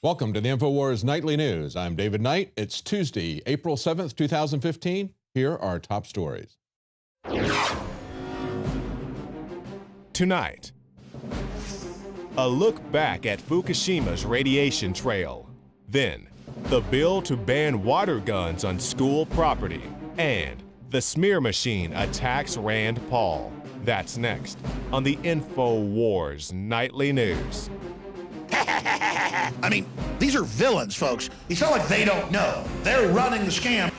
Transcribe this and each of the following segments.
Welcome to the Infowars Nightly News. I'm David Knight. It's Tuesday, April 7th, 2015. Here are our top stories. Tonight, a look back at Fukushima's radiation trail. Then, the bill to ban water guns on school property. And the smear machine attacks Rand Paul. That's next on the Infowars Nightly News. I mean, these are villains, folks. It's not like they don't know. They're running the scam.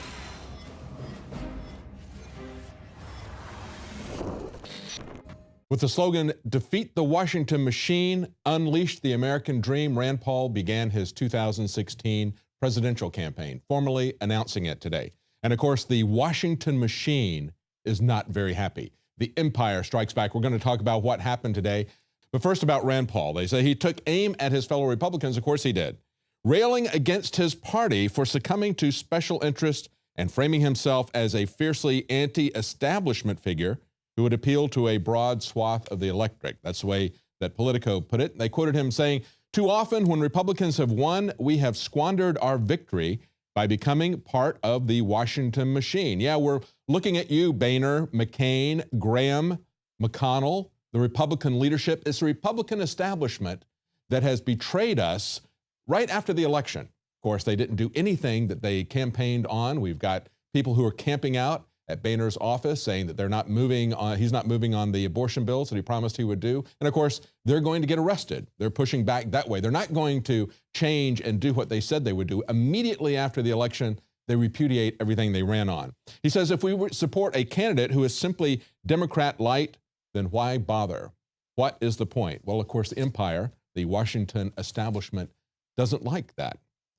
With the slogan, "Defeat the Washington Machine, Unleash the American Dream," Rand Paul began his 2016 presidential campaign, formally announcing it today. And of course, the Washington Machine is not very happy. The empire strikes back. We're going to talk about what happened today. But first, about Rand Paul. They say he took aim at his fellow Republicans. Of course he did. Railing against his party for succumbing to special interest and framing himself as a fiercely anti-establishment figure who would appeal to a broad swath of the electorate. That's the way that Politico put it. They quoted him saying, "Too often when Republicans have won, we have squandered our victory by becoming part of the Washington machine." Yeah, we're looking at you, Boehner, McCain, Graham, McConnell, the Republican leadership. It's the Republican establishment that has betrayed us right after the election. Of course, they didn't do anything that they campaigned on. We've got people who are camping out at Boehner's office saying that they're not moving on, he's not moving on the abortion bills that he promised he would do. And of course, they're going to get arrested. They're pushing back that way. They're not going to change and do what they said they would do. Immediately after the election, they repudiate everything they ran on. He says, if we support a candidate who is simply Democrat light, then why bother? What is the point? Well, of course, the empire, the Washington establishment, doesn't like that.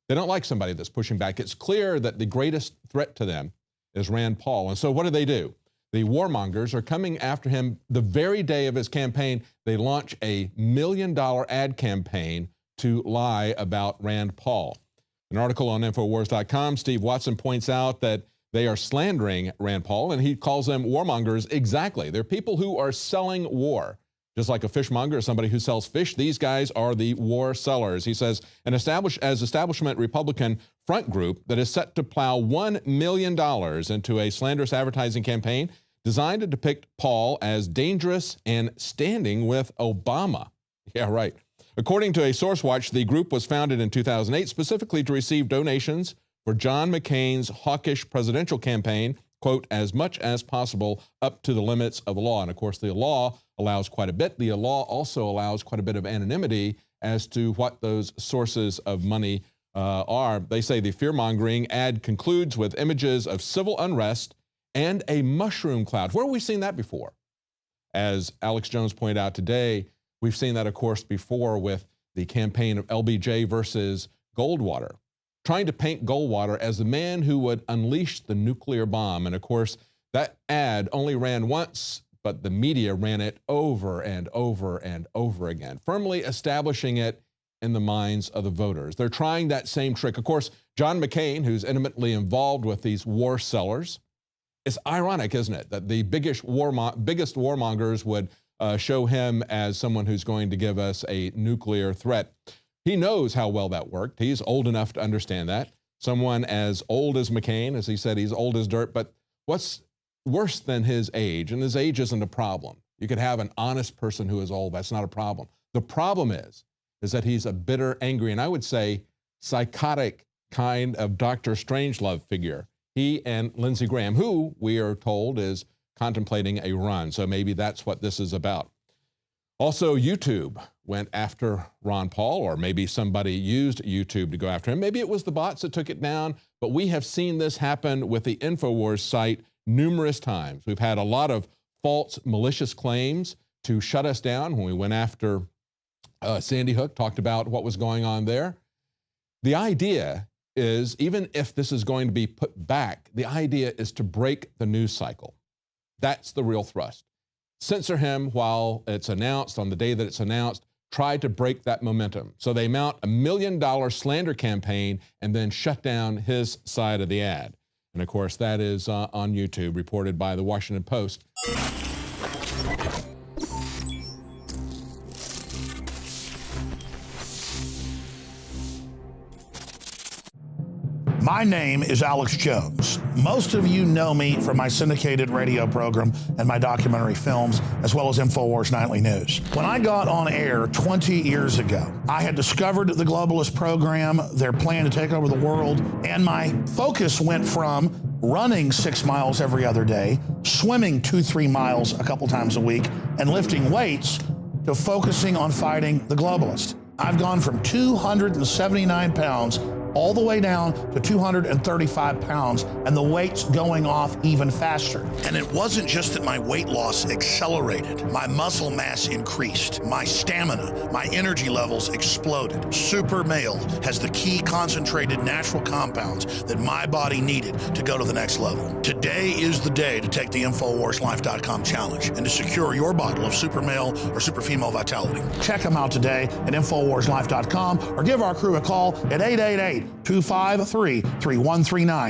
They don't like somebody that's pushing back. It's clear that the greatest threat to them is Rand Paul. And so what do? The warmongers are coming after him the very day of his campaign. They launch a $1 million ad campaign to lie about Rand Paul. An article on Infowars.com, Steve Watson points out that they are slandering Rand Paul, and he calls them warmongers. Exactly. They're people who are selling war. Just like a fishmonger is somebody who sells fish, these guys are the war sellers. He says, an establishment Republican front group that is set to plow $1 million into a slanderous advertising campaign designed to depict Paul as dangerous and standing with Obama. Yeah, right. According to a source watch, the group was founded in 2008 specifically to receive donations for John McCain's hawkish presidential campaign, quote, as much as possible up to the limits of the law. And of course, the law allows quite a bit. The law also allows quite a bit of anonymity as to what those sources of money are. They say the fear-mongering ad concludes with images of civil unrest and a mushroom cloud. Where have we seen that before? As Alex Jones pointed out today, we've seen that, of course, before with the campaign of LBJ versus Goldwater, trying to paint Goldwater as the man who would unleash the nuclear bomb. And of course, that ad only ran once, but the media ran it over and over and over again, firmly establishing it in the minds of the voters. They're trying that same trick. Of course, John McCain, who's intimately involved with these war sellers, it's ironic, isn't it, that the biggest warmongers would show him as someone who's going to give us a nuclear threat. He knows how well that worked. He's old enough to understand that. Someone as old as McCain, as he said, he's old as dirt, but what's worse than his age, and his age isn't a problem. You could have an honest person who is old, that's not a problem. The problem is that he's a bitter, angry, and I would say psychotic kind of Dr. Strangelove figure. He and Lindsey Graham, who we are told is contemplating a run, so maybe that's what this is about. Also, YouTube went after Ron Paul, or maybe somebody used YouTube to go after him. Maybe it was the bots that took it down, but we have seen this happen with the Infowars site numerous times. We've had a lot of false, malicious claims to shut us down when we went after Sandy Hook, talked about what was going on there. The idea is, even if this is going to be put back, the idea is to break the news cycle. That's the real thrust. Censor him while it's announced, on the day that it's announced, try to break that momentum. So they mount a $1 million slander campaign and then shut down his side of the ad. And of course, that is on YouTube, reported by the Washington Post. My name is Alex Jones. Most of you know me from my syndicated radio program and my documentary films, as well as Infowars Nightly News. When I got on air 20 years ago, I had discovered the globalist program, their plan to take over the world, and my focus went from running 6 miles every other day, swimming 2-3 miles a couple times a week, and lifting weights to focusing on fighting the globalists. I've gone from 279 pounds all the way down to 235 pounds, and the weight's going off even faster. And it wasn't just that my weight loss accelerated. My muscle mass increased. My stamina, my energy levels exploded. Super Male has the key concentrated natural compounds that my body needed to go to the next level. Today is the day to take the InfoWarsLife.com challenge and to secure your bottle of Super Male or Super Female Vitality. Check them out today at InfoWarsLife.com or give our crew a call at 888-253-3139.